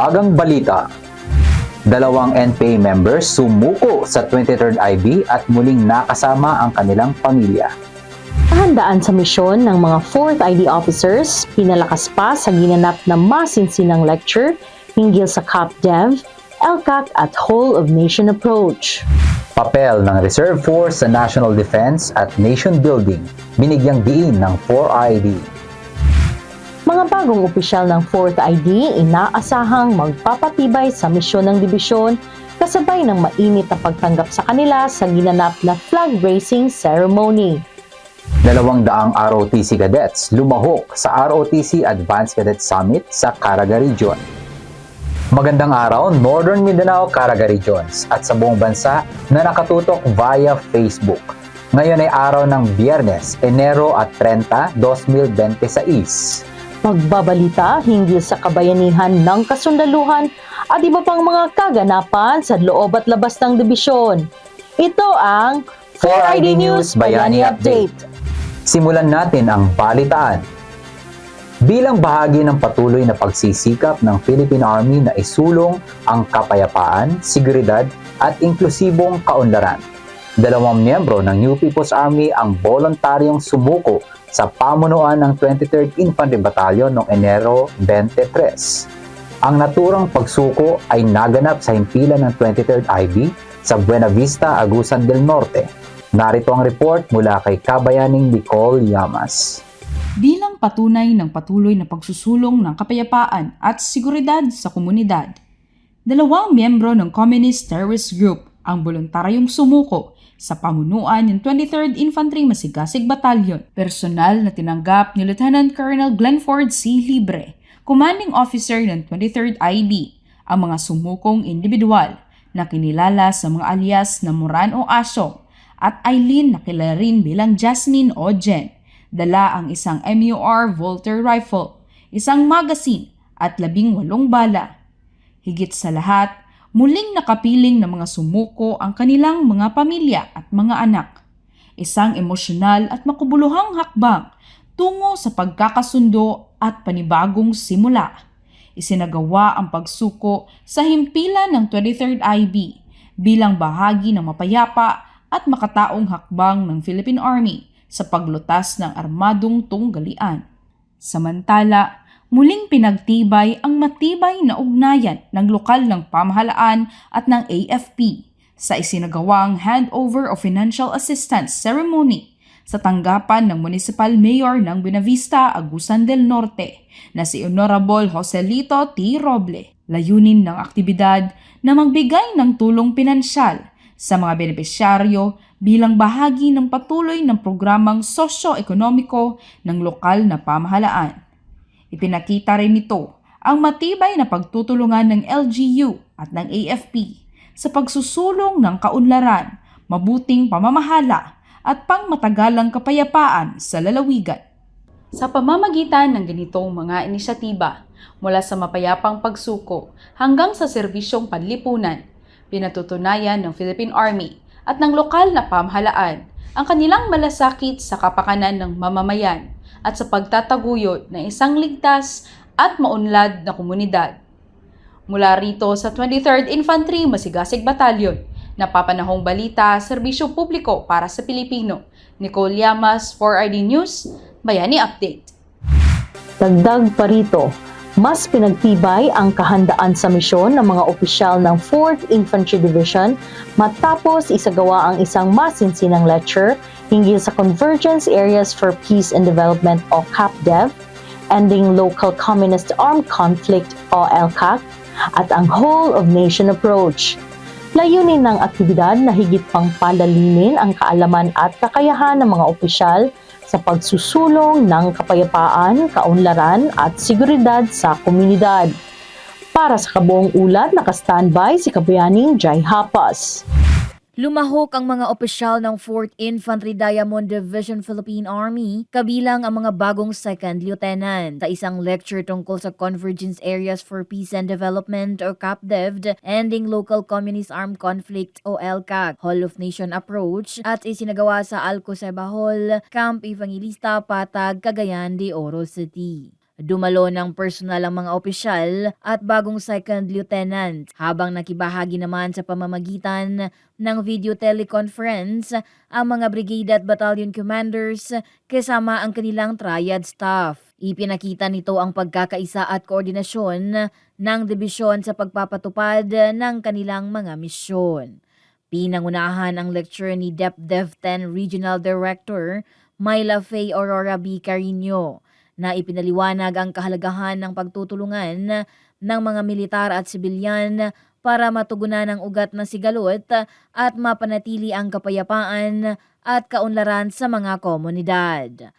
Maagang balita. Dalawang NPA members sumuko sa 23rd IB at muling nakasama ang kanilang pamilya. Kahandaan sa misyon ng mga 4th ID officers, pinalakas pa sa ginanap na masinsinang lecture hinggil sa CAPDEV, LCAC at Whole of Nation approach. Papel ng Reserve Force sa National Defense at Nation Building, binigyang diin ng 4ID. Mga bagong opisyal ng 4th ID inaasahang magpapatibay sa misyon ng dibisyon kasabay ng mainit na pagtanggap sa kanila sa ginanap na flag raising ceremony. 200 ROTC cadets lumahok sa ROTC Advanced Cadet Summit sa Caraga Region. Magandang araw, Northern Mindanao, Caraga Regions at sa buong bansa na nakatutok via Facebook. Ngayon ay araw ng Biyernes, Enero at 30, 2026. Magbabalita hinggil sa kabayanihan ng kasundaluhan at iba pang mga kaganapan sa loob at labas ng dibisyon. Ito ang 4ID News Bayani Update. Simulan natin ang balitaan. Bilang bahagi ng patuloy na pagsisikap ng Philippine Army na isulong ang kapayapaan, seguridad at inklusibong kaunlaran, 2 miyembro ng New People's Army ang voluntaryong sumuko sa pamunuan ng 23rd Infantry Battalion noong Enero 23. Ang naturang pagsuko ay naganap sa himpilan ng 23rd IB sa Buena Vista, Agusan del Norte. Narito ang report mula kay Kabayaning Nicole Llamas. Bilang patunay ng patuloy na pagsusulong ng kapayapaan at seguridad sa komunidad, 2 miyembro ng Communist Terrorist Group ang voluntaryong sumuko sa pamunuan ng 23rd Infantry Masigasig Battalion. Personal na tinanggap ni Lieutenant Colonel Glenford C. Libre, commanding officer ng 23rd IB, ang mga sumukong individual na kinilala sa mga alias na Moran o Asong at Eileen na kilala rin bilang Jasmine o Jen. Dala ang isang MUR Volter rifle, isang magazine at 18 bala. Higit sa lahat, muling nakapiling ng mga sumuko ang kanilang mga pamilya at mga anak. Isang emosyonal at makubuluhang hakbang tungo sa pagkakasundo at panibagong simula. Isinagawa ang pagsuko sa himpilan ng 23rd IB bilang bahagi ng mapayapa at makataong hakbang ng Philippine Army sa paglutas ng armadong tunggalian. Samantala, muling pinagtibay ang matibay na ugnayan ng lokal ng pamahalaan at ng AFP sa isinagawang handover of financial assistance ceremony sa tanggapan ng Municipal Mayor ng Buena Vista, Agusan del Norte na si Honorable Joselito T. Roble. Layunin ng aktibidad na magbigay ng tulong pinansyal sa mga benepisyaryo bilang bahagi ng patuloy ng programang sosyo-ekonomiko ng lokal na pamahalaan. Ipinakita rin nito ang matibay na pagtutulungan ng LGU at ng AFP sa pagsusulong ng kaunlaran, mabuting pamamahala at pangmatagalang kapayapaan sa lalawigan. Sa pamamagitan ng ganitong mga inisyatiba, mula sa mapayapang pagsuko hanggang sa serbisyong panlipunan, pinatutunayan ng Philippine Army at ng lokal na pamahalaan ang kanilang malasakit sa kapakanan ng mamamayan at sa pagtataguyod ng isang ligtas at maunlad na komunidad. Mula rito sa 23rd Infantry Masigasig Battalion, napapanahong balita, serbisyo publiko para sa Pilipino. Nicole Llamas, 4ID News, Bayani Update. Dagdag pa rito, mas pinagtibay ang kahandaan sa misyon ng mga opisyal ng 4th Infantry Division matapos isagawa ang isang masinsinang lecture hinggil sa Convergence Areas for Peace and Development o CAPDEV, Ending Local Communist Armed Conflict o LCAC, at ang Whole of Nation approach. Layunin ng aktibidad na higit pang palalimin ang kaalaman at kakayahan ng mga opisyal sa pagsusulong ng kapayapaan, kaunlaran at seguridad sa komunidad. Para sa kabuong ulat, naka-standby si Kabayaning Jai Hapas. Lumahok ang mga opisyal ng 4th Infantry Diamond Division Philippine Army, kabilang ang mga bagong 2nd Lieutenant, sa isang lecture tungkol sa Convergence Areas for Peace and Development o CAPDEV, Ending Local Communist Armed Conflict o LCAC, Whole of Nation approach, at isinagawa sa Alcoseba Hall, Camp Evangelista, Patag, Cagayan de Oro City. Dumalo ng personal ang mga opisyal at bagong second lieutenant habang nakibahagi naman sa pamamagitan ng video teleconference ang mga brigade at battalion commanders kasama ang kanilang triad staff. Ipinakita nito ang pagkakaisa at koordinasyon ng dibisyon sa pagpapatupad ng kanilang mga misyon. Pinangunahan ang lecture ni DepDev 10 Regional Director Myla Faye Aurora B. Carino na ipinaliwanag ang kahalagahan ng pagtutulungan ng mga militar at sibilyan para matugunan ang ugat na sigalot at mapanatili ang kapayapaan at kaunlaran sa mga komunidad.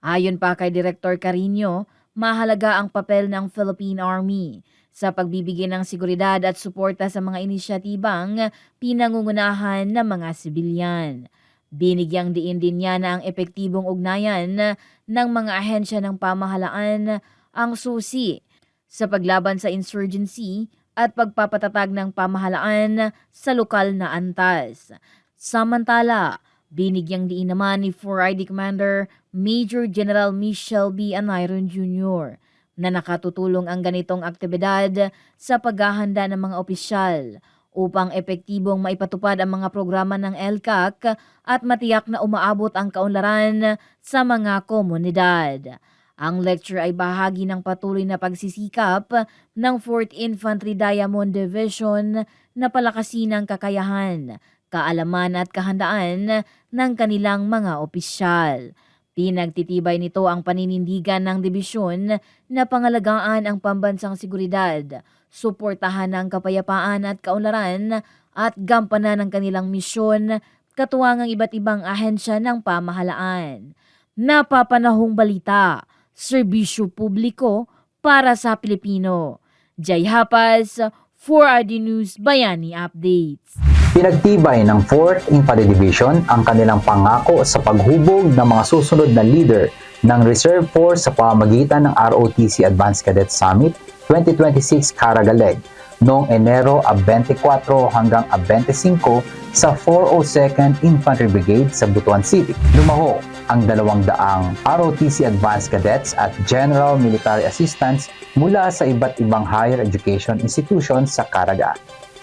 Ayon pa kay Director Carino, mahalaga ang papel ng Philippine Army sa pagbibigay ng seguridad at suporta sa mga inisyatibang pinangungunahan ng mga sibilyan. Binigyang diin din niya na ang epektibong ugnayan ng mga ahensya ng pamahalaan ang susi sa paglaban sa insurgency at pagpapatatag ng pamahalaan sa lokal na antas. Samantala, binigyang diin naman ni 4ID Commander Major General Michelle B. Anayron Jr. na nakatutulong ang ganitong aktibidad sa paghahanda ng mga opisyal upang epektibong maipatupad ang mga programa ng LCAC at matiyak na umaabot ang kaunlaran sa mga komunidad. Ang lecture ay bahagi ng patuloy na pagsisikap ng 4th Infantry Diamond Division na palakasin ang kakayahan, kaalaman at kahandaan ng kanilang mga opisyal. Pinagtitibay nito ang paninindigan ng dibisyon na pangalagaan ang pambansang seguridad, suportahan ang kapayapaan at kaunlaran at gampanan ng kanilang misyon katuwang ang iba't ibang ahensya ng pamahalaan. Napapanahong balita, serbisyo publiko para sa Pilipino. Jay Hapas, 4ID News Bayani Updates. Pinagtibay ng 4th Infantry Division ang kanilang pangako sa paghubog ng mga susunod na leader ng Reserve Force sa pamamagitan ng ROTC Advanced Cadet Summit 2026 Caraga-Leg noong Enero 24 hanggang 25 sa 402nd Infantry Brigade sa Butuan City. Lumaho ang 200 ROTC Advanced Cadets at General Military Assistants mula sa iba't ibang higher education institutions sa Caraga.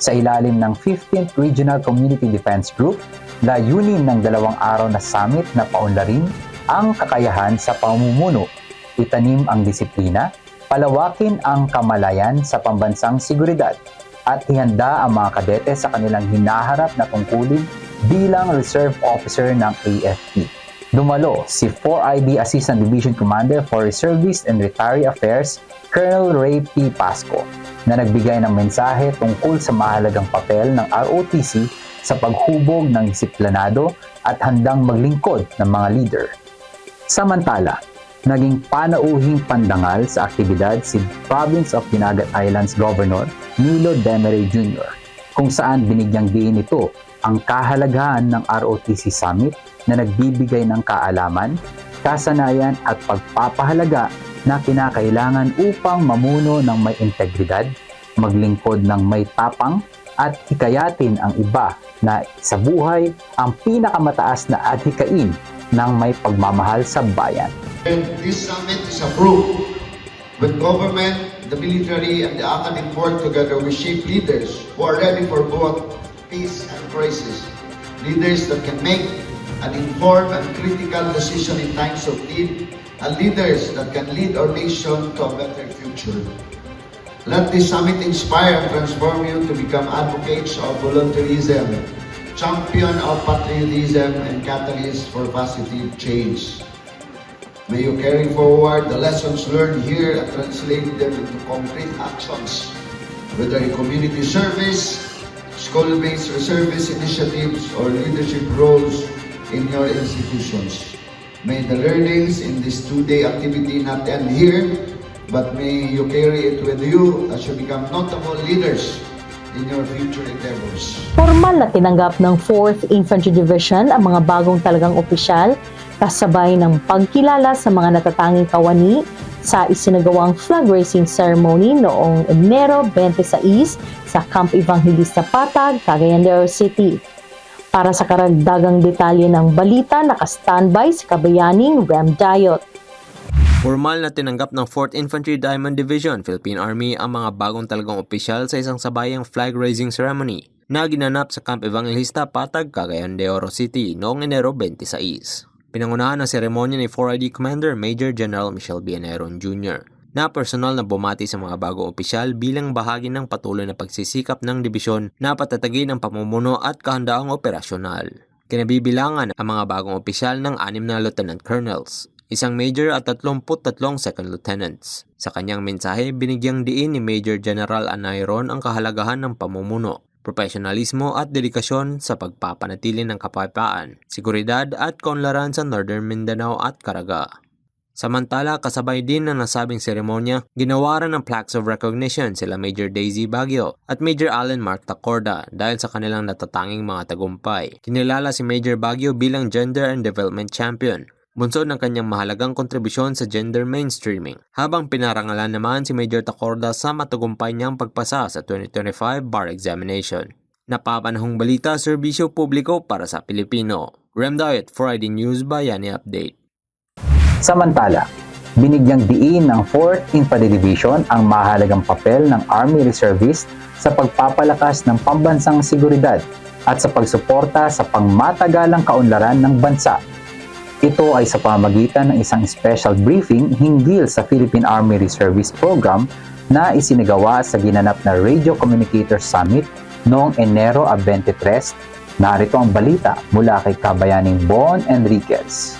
Sa ilalim ng 15th Regional Community Defense Group, layunin ng 2 araw na summit na paunlarin ang kakayahan sa pamumuno, itanim ang disiplina, palawakin ang kamalayan sa pambansang seguridad, at ihanda ang mga kadete sa kanilang hinaharap na tungkulin bilang Reserve Officer ng AFP. Dumalo si 4ID Assistant Division Commander for Reservist and Retiree Affairs, Colonel Ray P. Pasco, na nagbigay ng mensahe tungkol sa mahalagang papel ng ROTC sa paghubog ng disiplinado at handang maglingkod ng mga leader. Samantala, naging panauhing pandangal sa aktibidad si Province of Dinagat Islands Governor Nilo Demery Jr., kung saan binigyang diin ito ang kahalagahan ng ROTC Summit na nagbibigay ng kaalaman, kasanayan at pagpapahalaga na kinakailangan upang mamuno ng may integridad, maglingkod ng may tapang, at hikayatin ang iba na sa buhay ang pinakamataas na adhikain ng may pagmamahal sa bayan. And this summit is approved when government, the military, and the academic work together, we shape leaders who are ready for both peace and crisis. Leaders that can make an informed and critical decision in times of need, and leaders that can lead our nation to a better future. Let this summit inspire and transform you to become advocates of volunteerism, champion of patriotism, and catalysts for positive change. May you carry forward the lessons learned here and translate them into concrete actions, whether in community service, school-based service initiatives, or leadership roles in your institutions. May the learnings in this two-day activity not end here, but may you carry it with you as you become notable leaders in your future endeavors. Formal na tinanggap ng 4th Infantry Division ang mga bagong talagang opisyal kasabay ng pagkilala sa mga natatanging kawani sa isinagawang flag raising ceremony noong Enero 26 sa Camp Evangelista Patag, Cagayan de Oro City. Para sa karagdagang detalye ng balita, naka-standby si Kabayaning Rem Dayot. Formal na tinanggap ng 4th Infantry Diamond Division, Philippine Army ang mga bagong talagang opisyal sa isang sabayang flag raising ceremony na ginanap sa Camp Evangelista, Patag, Cagayan de Oro City noong Enero 26. Pinangunahan ng seremonya ni 4ID Commander Major General Michel Bianeron Jr. na personal na bumati sa mga bagong opisyal bilang bahagi ng patuloy na pagsisikap ng dibisyon na patatagin ang pamumuno at kahandaang operasyonal. Kinabibilangan ang mga bagong opisyal ng 6 na Lieutenant Colonels, isang Major at 33 Second Lieutenants. Sa kanyang mensahe, binigyang diin ni Major General Anayron ang kahalagahan ng pamumuno, profesionalismo at dedikasyon sa pagpapanatili ng kapayapaan, seguridad at kaunlaran sa Northern Mindanao at Caraga. Samantala, kasabay din ng nasabing seremonya, ginawaran ng plaques of recognition sila Major Daisy Baguio at Major Allen Mark Tacorda dahil sa kanilang natatanging mga tagumpay. Kinilala si Major Baguio bilang Gender and Development Champion, bunsod ng kanyang mahalagang kontribusyon sa gender mainstreaming, habang pinarangalan naman si Major Tacorda sa matagumpay niyang pagpasa sa 2025 bar examination. Napapanahong balita, serbisyo publiko para sa Pilipino. Rem Diet, 4ID News, Bayani Update. Samantala, binigyang diin ng 4th Infantry Division ang mahalagang papel ng Army Reservist sa pagpapalakas ng pambansang seguridad at sa pagsuporta sa pangmatagalang kaunlaran ng bansa. Ito ay sa pamamagitan ng isang special briefing hinggil sa Philippine Army Reservist Program na isinagawa sa ginanap na Radio Communicator Summit noong Enero 23. Narito ang balita mula kay Kabayaning Bon Enriquez.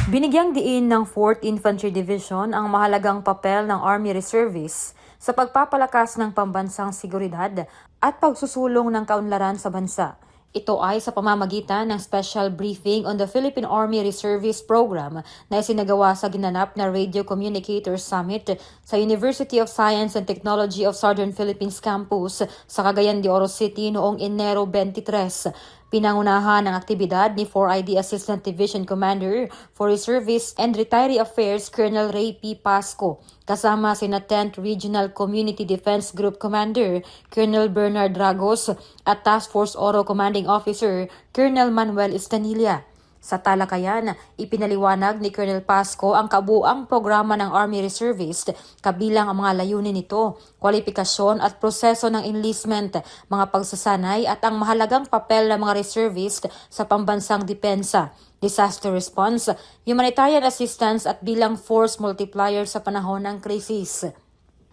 Binigyang diin ng 4th Infantry Division ang mahalagang papel ng Army Reservists sa pagpapalakas ng pambansang seguridad at pagsusulong ng kaunlaran sa bansa. Ito ay sa pamamagitan ng special briefing on the Philippine Army Reservist Program na isinagawa sa ginanap na Radio Communicators Summit sa University of Science and Technology of Southern Philippines Campus sa Cagayan de Oro City noong Enero 23. Pinangunahan ng aktibidad ni 4ID Assistant Division Commander for Reservists and Retiree Affairs Colonel Ray P. Pasco, kasama sina 10th Regional Community Defense Group Commander Colonel Bernard Dragos at Task Force Oro Commanding Officer Colonel Manuel Estanilla. Sa talakayan, ipinaliwanag ni Colonel Pasco ang kabuuang programa ng Army Reservist, kabilang ang mga layunin nito, kwalifikasyon at proseso ng enlistment, mga pagsasanay at ang mahalagang papel ng mga reservist sa pambansang depensa, disaster response, humanitarian assistance at bilang force multiplier sa panahon ng krisis.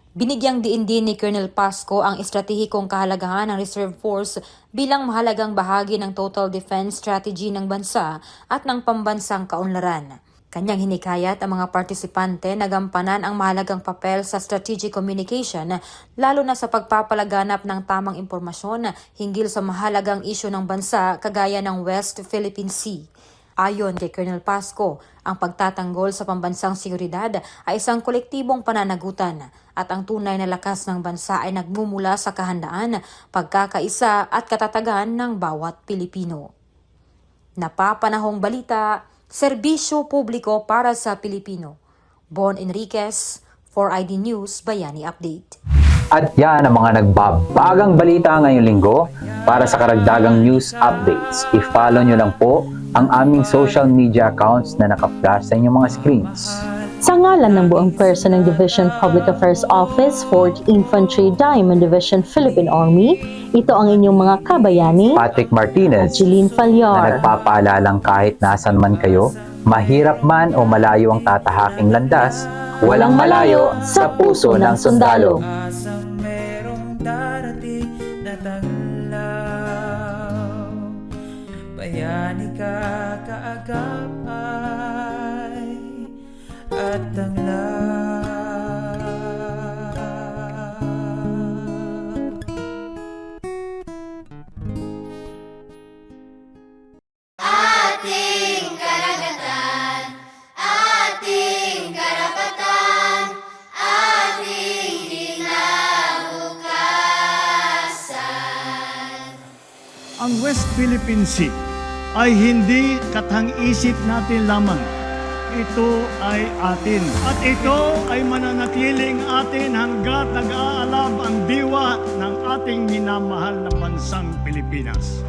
Binigyang diin din ni Colonel Pasco ang estratehikong kahalagahan ng Reserve Force bilang mahalagang bahagi ng total defense strategy ng bansa at ng pambansang kaunlaran. Kanyang hinikayat ang mga partisipante na gampanan ang mahalagang papel sa strategic communication, lalo na sa pagpapalaganap ng tamang impormasyon hinggil sa mahalagang isyu ng bansa kagaya ng West Philippine Sea. Ayon kay Colonel Pasco, ang pagtatanggol sa pambansang seguridad ay isang kolektibong pananagutan at ang tunay na lakas ng bansa ay nagmumula sa kahandaan, pagkakaisa at katatagan ng bawat Pilipino. Napapanahong balita, serbisyo publiko para sa Pilipino. Bon Enriquez, 4ID News, Bayani Update. At yan ang mga nagbabagang balita ngayong linggo. Para sa karagdagang news updates, i-follow nyo lang po ang aming social media accounts na naka-flash sa inyong mga screens. Sa ngalan ng buong person ng Division Public Affairs Office, 4th Infantry Diamond Division Philippine Army, ito ang inyong mga kabayani, Patrick at Martinez, Jeline na Falyar. nagpapaalalang kahit nasan man kayo, mahirap man o malayo ang tatahaking landas, walang malayo sa puso ng sundalo. Asang merong darating na taglaw, bayani ka kaagapay at tanglaw. Ating karagatan, ating karapatan, ating kinabukasan. Ang West Philippine Sea ay hindi katang-isip natin lamang. Ito ay atin. At ito ay mananatiling atin hanggat nag-aalab ang diwa ng ating minamahal na bansang Pilipinas.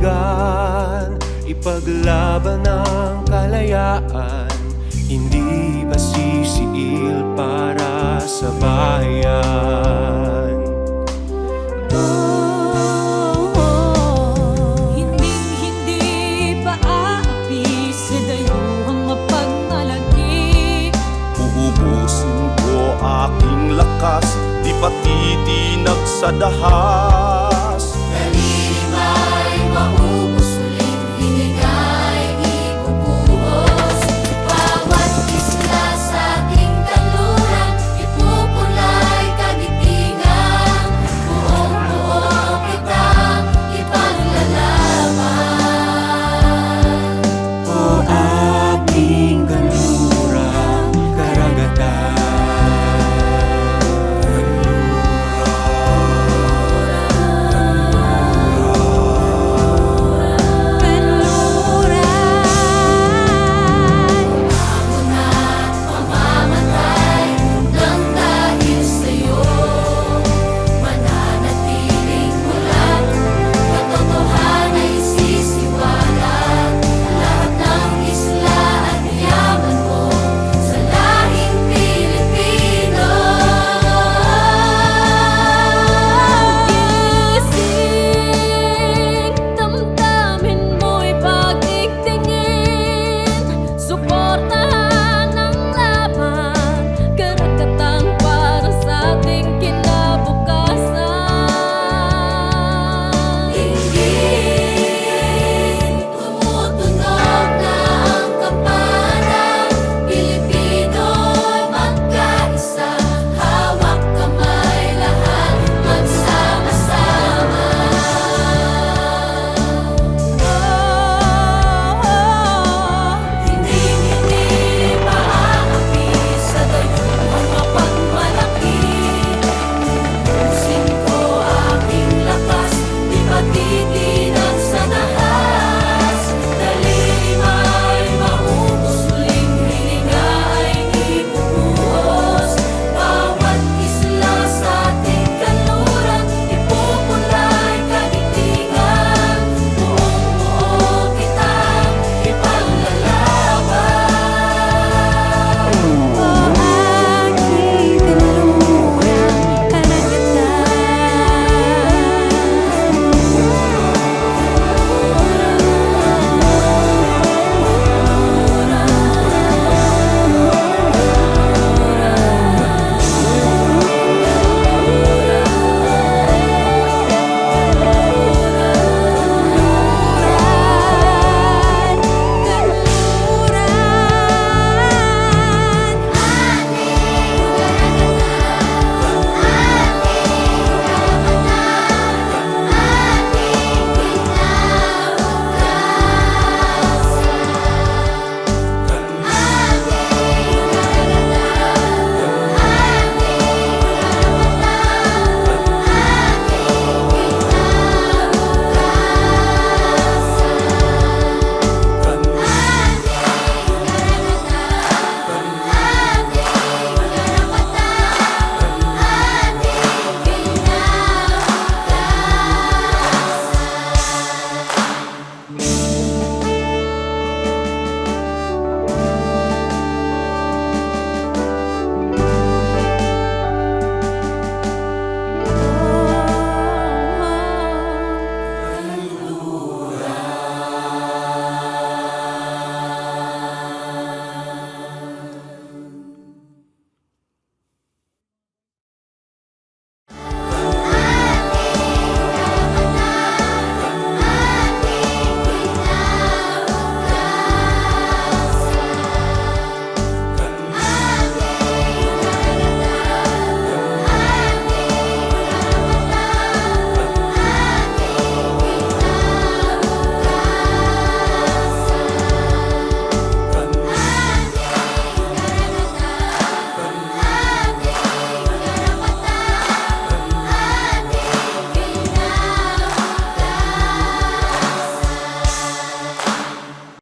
kaibigan, ipaglaban ang kalayaan, hindi ba sisiil para sa bayan? Hindi pa aapi sa dayuhang mapagmalaki. Uubusin ko aking lakas, di pa titinag sa dahan.